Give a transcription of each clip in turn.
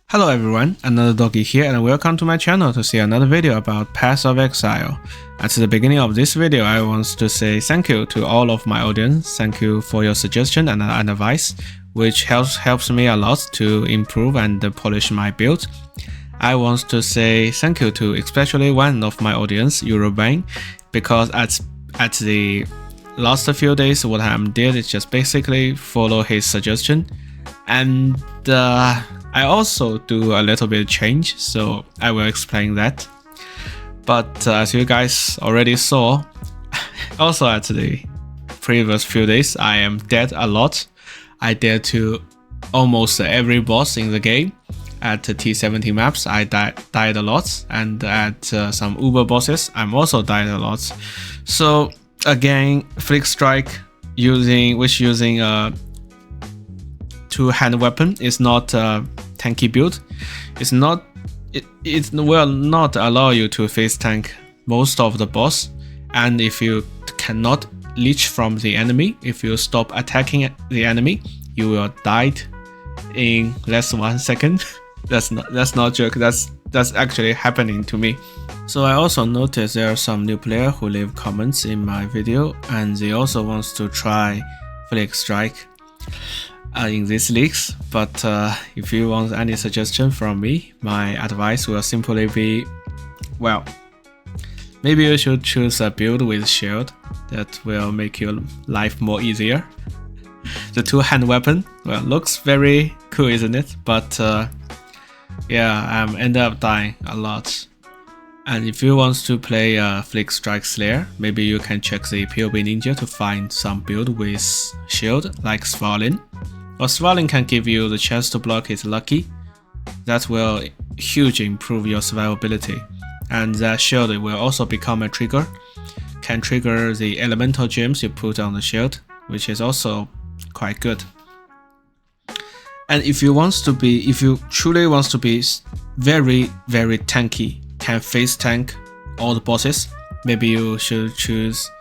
Hello everyone, another doggy here and welcome to my channel to see another video about Path of Exile. At the beginning of this video, I want to say thank you to all of my audience. Thank you for your suggestion and advice, which helps me a lot to improve and polish my build. I want to say thank you to especially one of my audience, Eurobang, because at the last few days what I did is just basically follow his suggestion, and I also do a little bit of change, so I will explain that. But as you guys already saw, also at the previous few days, I am dead a lot. I died to almost every boss in the game. At the T17 maps, I died a lot, and at some Uber bosses, I'm also died a lot. So again, Flick Strike using a two-hand weapon is not tanky build. It will not allow you to face tank most of the boss, and if you cannot leech from the enemy, if you stop attacking the enemy, you will die in less than 1 second. that's not joke. That's actually happening to me. So I also noticed there are some new players who leave comments in my video, and they also want to try Flick Strike in these leagues. But if you want any suggestion from me, my advice will simply be, well, maybe you should choose a build with shield. That will make your life more easier. The two-hand weapon, well, looks very cool, isn't it? But yeah, I end up dying a lot. And if you want to play Flick Strike Slayer, maybe you can check the POE Ninja to find some build with shield like Svalin. Or Svalin can give you the chance to block his lucky. That will hugely improve your survivability. And that shield will also become a trigger. Can trigger the elemental gems you put on the shield, which is also quite good. And if you truly want to be very, very tanky, can face tank all the bosses, maybe you should choose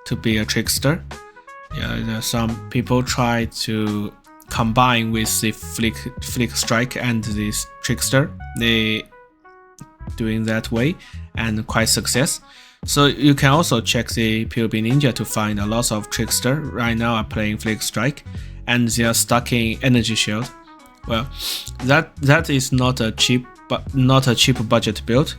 to be a trickster. Yeah, some people try to combine with the Flick Strike and this trickster. They doing that way and quite success. So you can also check the POE Ninja to find a lot of trickster. Right now I'm playing Flick Strike and they are stuck in energy shield. Well, that is not a cheap budget build.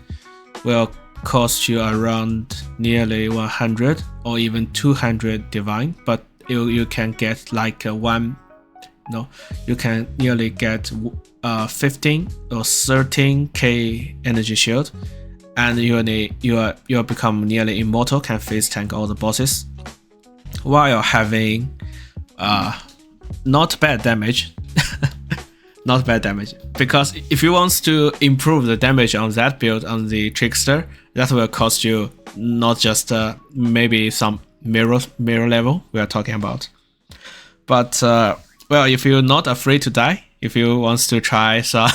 Will cost you around nearly 100 or even 200 divine, but you can get like you can nearly get 15 or 13k energy shield, and you become nearly immortal, can face tank all the bosses while having not bad damage. Not bad damage, because if you want to improve the damage on that build on the trickster, that will cost you not just maybe some mirror level we are talking about, but well, if you're not afraid to die, if you want to try some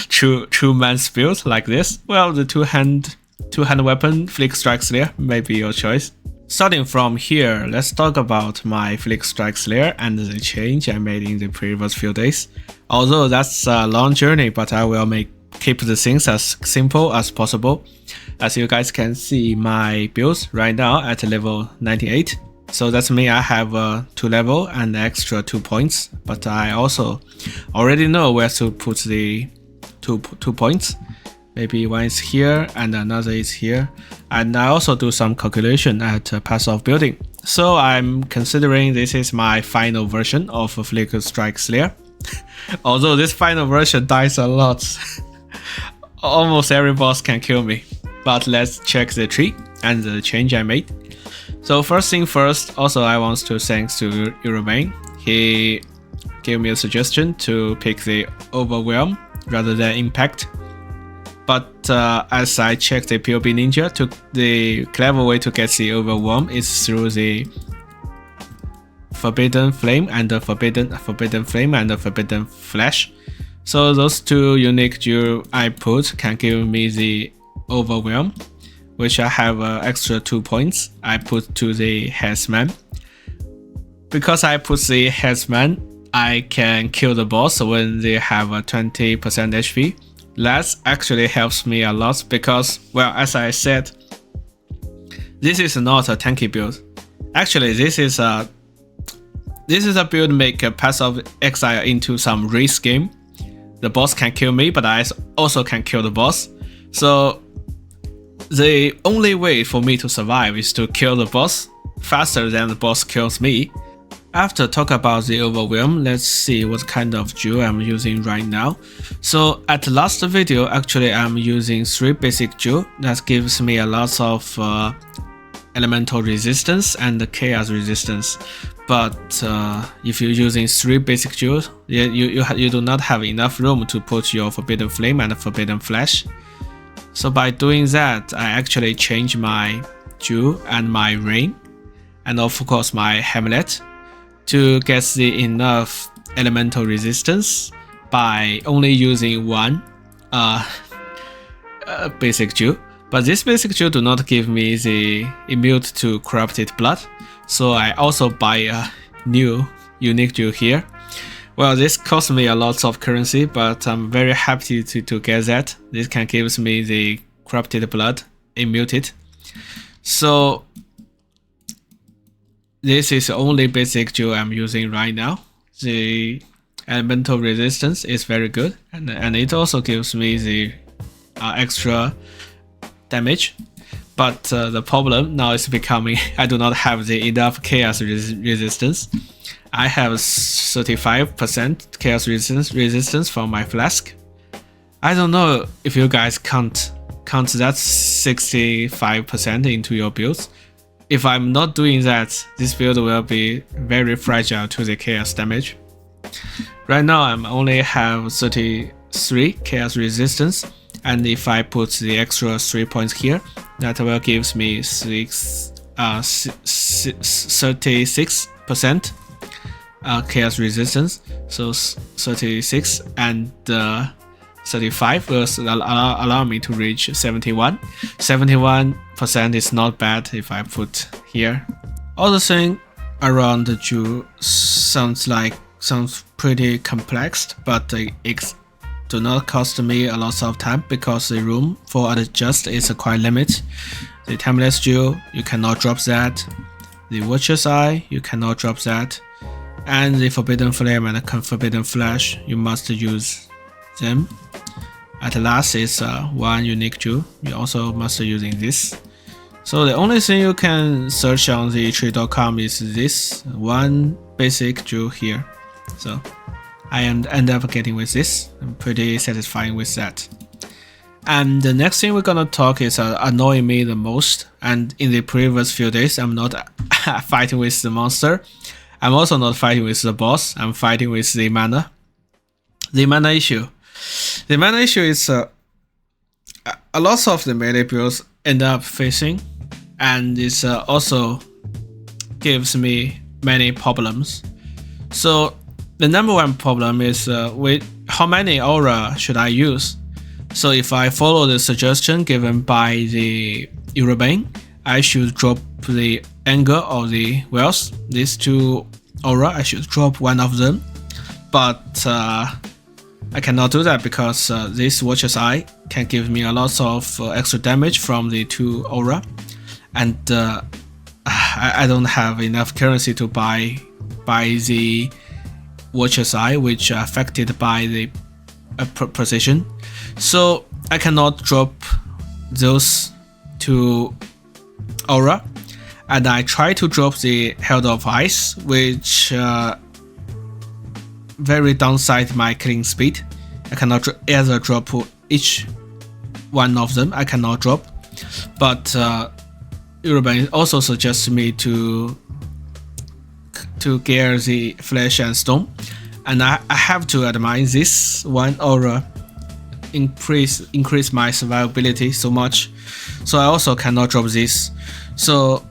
true man's build like this, well, the two-hand weapon Flick Strike Slayer may be your choice. Starting from here, let's talk about my Flick Strike Slayer and the change I made in the previous few days. Although that's a long journey, but I will keep the things as simple as possible. As you guys can see, my builds right now at level 98. So that's mean I have 2 level and extra 2 points. But I also already know where to put the two points. Maybe one is here and another is here. And I also do some calculation at Path of Building. So I'm considering this is my final version of Flick Strike Slayer. Although this final version dies a lot. Almost every boss can kill me. But let's check the tree. and the change I made. So first thing first, also I want to thanks to Urban. He gave me a suggestion to pick the Overwhelm rather than Impact. But as I checked the POE Ninja, the clever way to get the Overwhelm is through the Forbidden Flame and the Forbidden Flame and the Forbidden Flash. So those two unique jewels I put can give me the Overwhelm, which I have extra 2 points I put to the Headsman. Because I put the Headsman, I can kill the boss when they have a 20% HP. That actually helps me a lot because, well, as I said, this is not a tanky build. Actually, this is a build make a passive exile into some race game. The boss can kill me, but I also can kill the boss. So the only way for me to survive is to kill the boss faster than the boss kills me. After talk about the Overwhelm, let's see what kind of jewel I'm using right now. So at the last video, actually I'm using 3 basic jewel that gives me a lot of elemental resistance and chaos resistance. But if you're using 3 basic jewels, you do not have enough room to put your Forbidden Flame and Forbidden Flash. So by doing that, I actually change my jewel and my ring, and of course my hamlet, to get the enough elemental resistance by only using 1 basic jewel. But this basic jewel do not give me the immune to corrupted blood, so I also buy a new unique jewel here. Well, this cost me a lot of currency, but I'm very happy to get that. This can give me the corrupted blood immuted. So this is the only basic jewel I'm using right now. The elemental resistance is very good, and it also gives me the extra damage. But the problem now is becoming I do not have the enough chaos resistance. I have 35% chaos resistance from my flask. I don't know if you guys count that 65% into your builds. If I'm not doing that, this build will be very fragile to the chaos damage. Right now I'm only have 33 chaos resistance, and if I put the extra 3 points here, that will give me 36% chaos resistance. So 36 and 35 will allow me to reach 71. 71% is not bad if I put here. All the thing around the jewel sounds pretty complex, but it do not cost me a lot of time because the room for adjust is quite limited. The timeless jewel, you cannot drop that. The Watcher's Eye, you cannot drop that. And the Forbidden Flame and the Forbidden Flash, you must use them. At last is 1 unique jewel, you also must using this. So the only thing you can search on the tree.com is this 1 basic jewel here. So I end up getting with this. I'm pretty satisfied with that. And the next thing we're gonna talk is annoying me the most. And in the previous few days, I'm not fighting with the monster. I'm also not fighting with the boss. I'm fighting with the mana. The mana issue. The mana issue is a lot of the melee builds end up facing, and it also gives me many problems. So the number 1 problem is with how many aura should I use? So if I follow the suggestion given by the Urban, I should drop the Anger or the Wealth. These 2 aura, I should drop 1 of them. But I cannot do that because this Watcher's Eye can give me a lot of extra damage from the 2 aura. And I don't have enough currency to buy the Watcher's Eye, which are affected by the precision. So I cannot drop those 2 aura, and I try to drop the Herald of Ice, which very downside my killing speed. I cannot either drop each one of them. I cannot drop, but Urban also suggests me to gear the flesh and stone, and I have to admire this one aura increase my survivability so much, so I also cannot drop this. So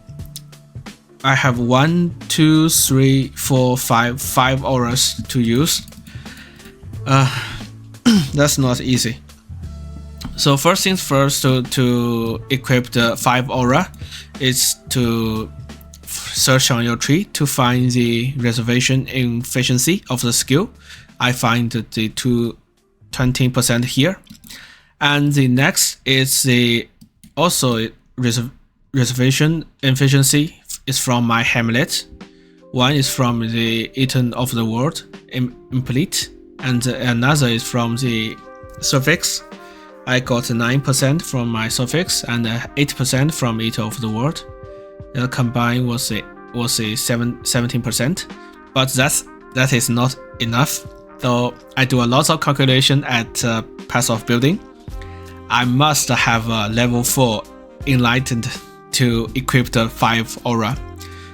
I have 1, 2, 3, 4, 5 auras to use. That's not easy. So first things first, to equip the 5 aura is to search on your tree to find the reservation efficiency of the skill. I find the 20% here, and the next is the also reservation efficiency is from my Hamlet. One is from the Eaton of the World Implete, and another is from the Suffix. I got 9% from my Suffix and 8% from Eater of the World. The combined was a 17%, but that is not enough. So I do a lot of calculation at path of building. I must have a level 4 enlightened to equip the 5 aura.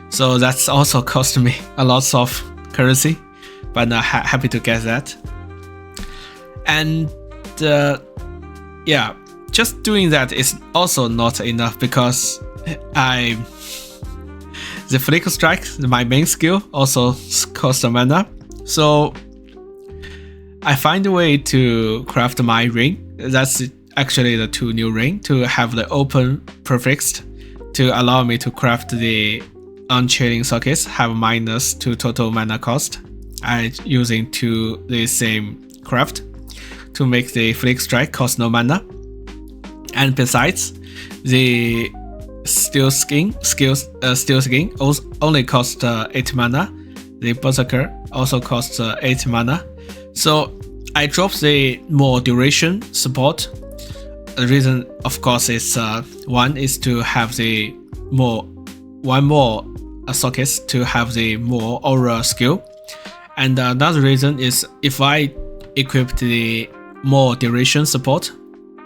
So that's also cost me a lot of currency, but I'm happy to get that. And yeah, just doing that is also not enough, because the Flicker Strike, my main skill, also costs mana. So I find a way to craft my ring. That's actually the 2 new ring, to have the open prefixed to allow me to craft the unchaining sockets, have -2 total mana cost. I using the same craft to make the Flick Strike cost no mana. And besides, the Steel Skin only costs 8 mana. The Berserker also costs 8 mana. So I dropped the more duration support. The reason, of course, is one is to have the one more sockets to have the more aura skill, and another reason is if I equip the more duration support,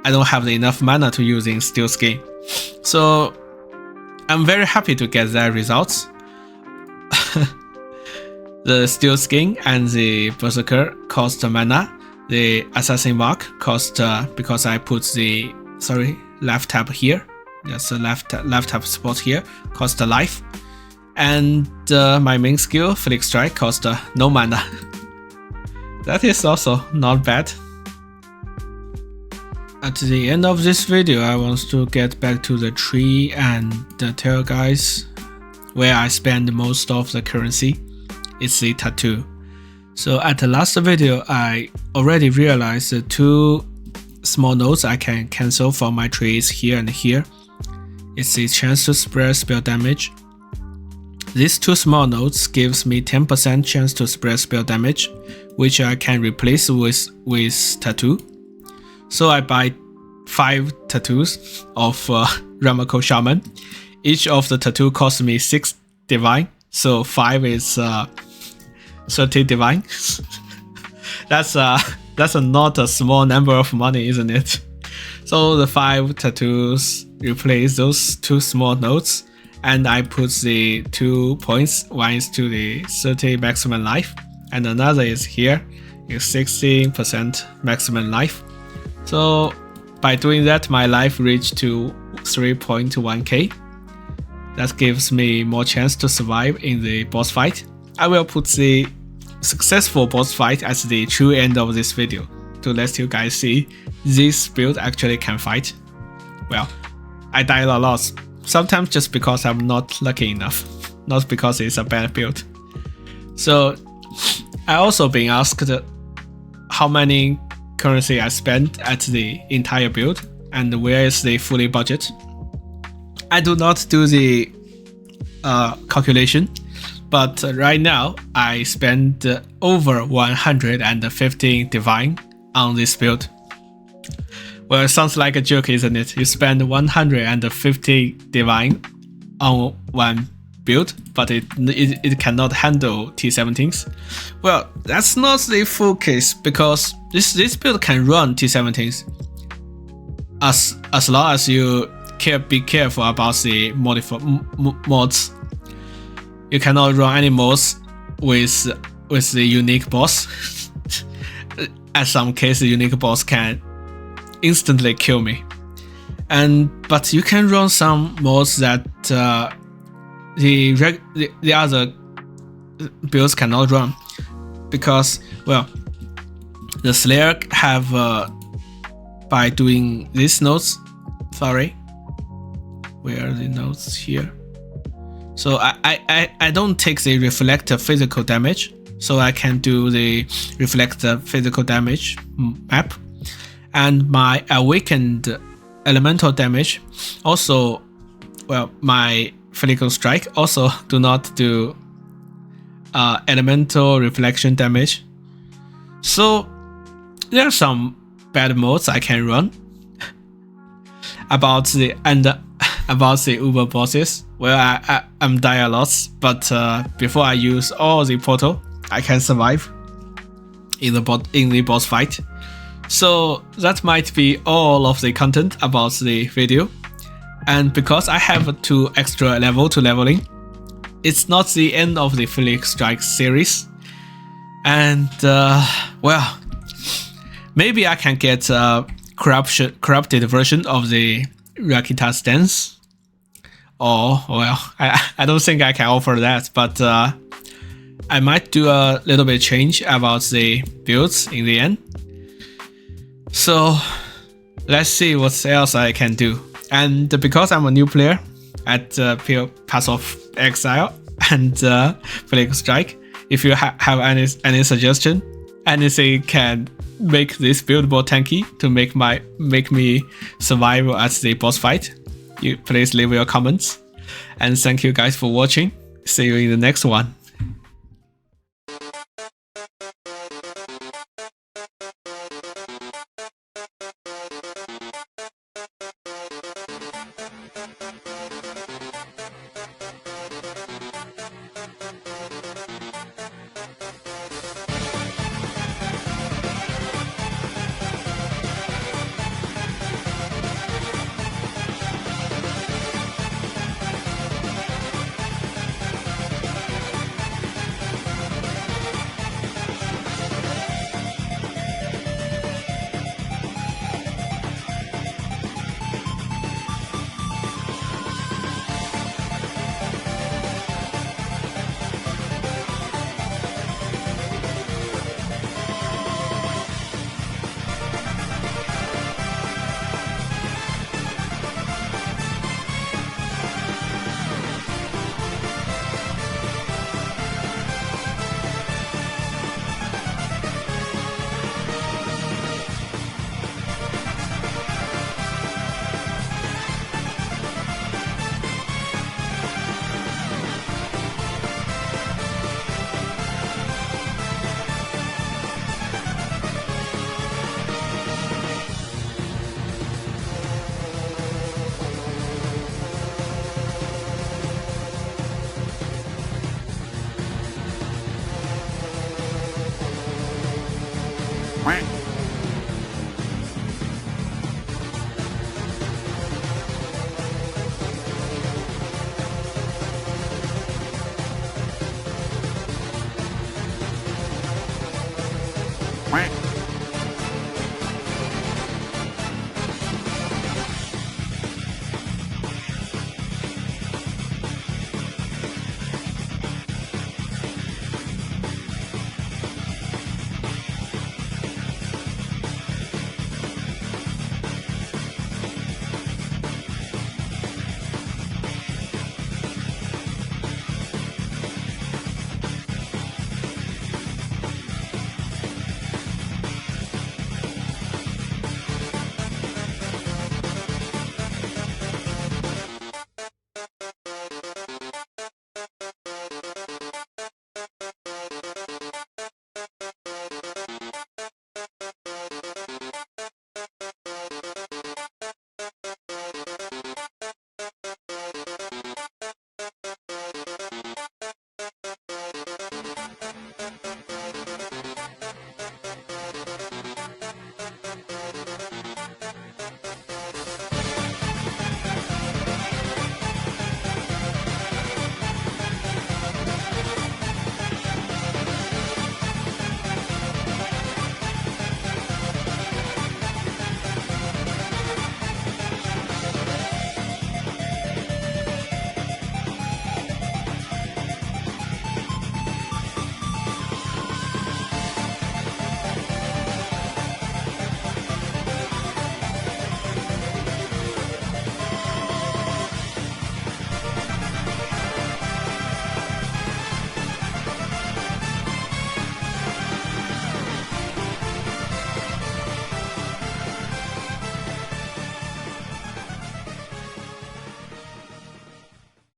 I don't have enough mana to use in Steel Skin. So I'm very happy to get that results. The Steel Skin and the Berserker cost mana. The Assassin Mark cost, because I put the left tab here. Yes, the left tab support here cost life. And my main skill, Flick Strike, cost no mana. That is also not bad. At the end of this video, I want to get back to the tree and tell guys where I spend most of the currency. It's the tattoo. So at the last video, I already realized the 2 small nodes I can cancel from my trees here and here. It's the chance to spread spell damage. These 2 small nodes gives me 10% chance to spread spell damage, which I can replace with tattoo. So I buy 5 tattoos of Ramako Shaman. Each of the tattoo costs me 6 divine, so 5 is 30 divine. That's not a small number of money, isn't it? So the 5 tattoos replace those 2 small nodes, and I put the 2 points. One is to the 30 maximum life, and another is here, is 16% maximum life. So by doing that, my life reached to 3.1k. That gives me more chance to survive in the boss fight. I will put the successful boss fight as the true end of this video to let you guys see this build actually can fight. Well, I died a lot, sometimes just because I'm not lucky enough, not because it's a bad build. So I also been asked how many currency I spent at the entire build and where is the fully budget. I do not do the calculation, but right now I spent over 115 divine on this build. Well, it sounds like a joke, isn't it? You spend 150 divine on one build, but it cannot handle T17s. Well, that's not the full case, because this build can run T17s as long as you be careful about the mods. You cannot run any mods with the unique boss. At some cases, the unique boss can instantly kill me. But you can run some mods that the other builds cannot run, because, well, the Slayer have by doing these nodes. Sorry, where are the nodes here? So I don't take the reflector physical damage, so I can do the reflector physical damage map, and my awakened elemental damage also, well, my physical strike also do not do elemental reflection damage. So there are some bad modes I can run. About the Uber bosses, well, I'm dying a lot, but before I use all the portal, I can survive in the boss fight. So that might be all of the content about the video. And because I have 2 extra level to leveling, it's not the end of the Phoenix Strike series. And well, maybe I can get a corrupted version of the Rakita's Dance. Or, well, I don't think I can offer that, but I might do a little bit change about the builds in the end. So let's see what else I can do. And because I'm a new player at Path of Exile and Phoenix Strike, if you have any suggestion, anything can make this build more tanky to make me survive at the boss fight, you please leave your comments. And thank you guys for watching. See you in the next one.